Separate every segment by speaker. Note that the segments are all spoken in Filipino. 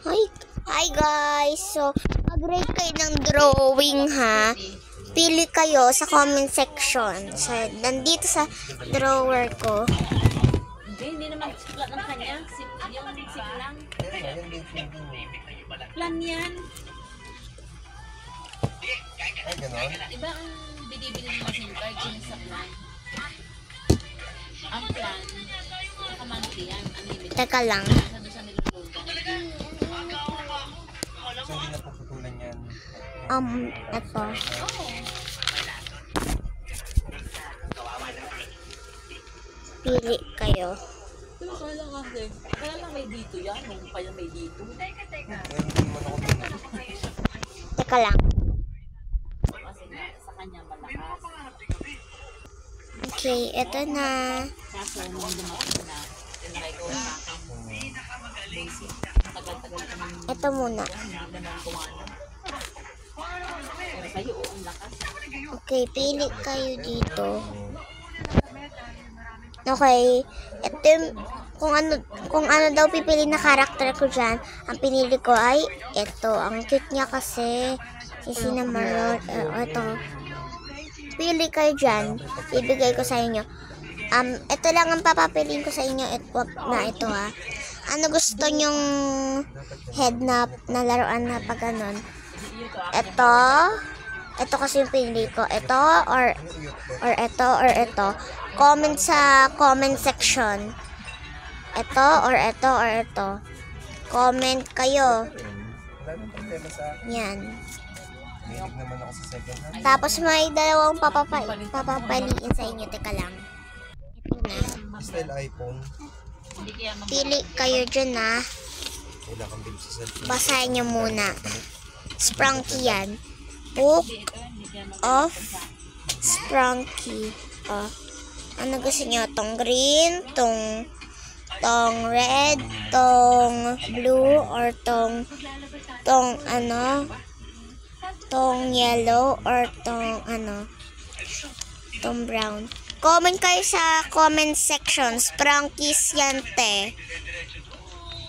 Speaker 1: Hi, hi guys. So, mag-rate kayo ng drawing ha. Pili kayo sa comment section. So, nandito sa drawer ko.
Speaker 2: Hindi naman flat ng kanya. Yung sip lang. Plan yan.
Speaker 3: Ay, gano'n?
Speaker 2: Iba ang binibili ng SIM card yun sa plan. Ang plan, nakamonthly yan. Unlimited.
Speaker 1: Teka lang.
Speaker 2: Sa doon sa nilulugan.
Speaker 3: So, hindi na puputulan yan.
Speaker 1: Ito. Pili kayo.
Speaker 2: Pero kala kasi, kala lang may dito yan. Nung pa yan may dito.
Speaker 3: Pero hindi naman ako dito.
Speaker 1: Teka lang.
Speaker 2: Kasi sa kanya malakas.
Speaker 1: Okay, ito na.
Speaker 2: Kaso nung dumating na, tinry ko na basic. Tagal-tagal ka nang
Speaker 1: Ito muna.
Speaker 2: hindi naman kumano. Pero sa'yo, ang lakas.
Speaker 1: Okay, pili kayo dito. Okay. Ito yung, kung ano daw pipili na karakter ko dyan, ang pinili ko ay ito. Ang cute niya kasi. Si Cinnamon. Ito. Pili kayo dyan. Ibigay ko sa inyo. Ito lang ang papapiliin ko sa inyo. Ito ha. Ano gusto nyong head na laruan na pag ganon? Ito. Ito kasi yung pinili ko. Ito or ito. Comment sa comment section. Ito or ito. Comment kayo.
Speaker 3: Wala nang problema sa akin.
Speaker 1: Yan.
Speaker 3: Mahilig naman ako sa second hand.
Speaker 1: Tapos may dalawang papapaliin sa inyo. Teka lang. Ito na.
Speaker 3: Style iPhone.
Speaker 2: Hindi kaya
Speaker 1: Pili kayo dyan ha.
Speaker 3: Wala kang bilis sa cellphone.
Speaker 1: Basahin nyo muna. Sprunky yan. Book of Sprunky. Ano gusto nyo? Tong green, tong red, tong blue, or tong yellow, or tong brown. Comment kayo sa comment section. Sprunkies yan, te.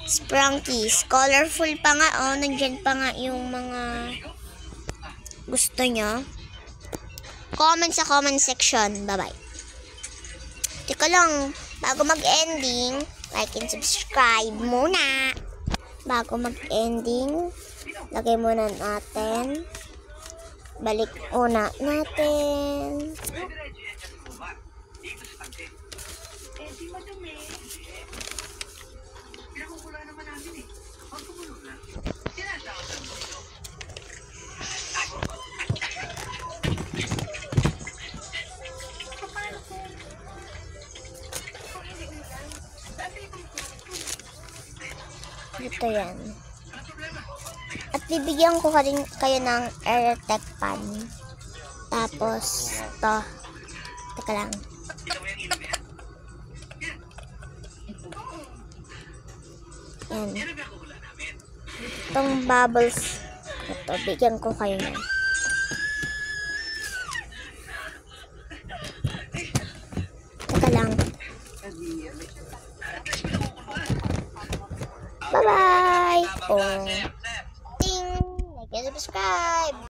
Speaker 1: Sprunkies. Colorful pa nga, nandyan pa nga yung mga gusto nyo. Comment sa comment section. Bye-bye. Teka lang, bago mag-ending, like and subscribe muna. Bago mag-ending, lagay muna natin. Balik una natin. Ito yan. At bibigyan ko rin kayo ng AirTech pan. Tapos, ito. Teka lang. Yan. Itong bubbles. Ito, bigyan ko kayo ng. Teka lang. Bye-bye! Ting! Like and subscribe!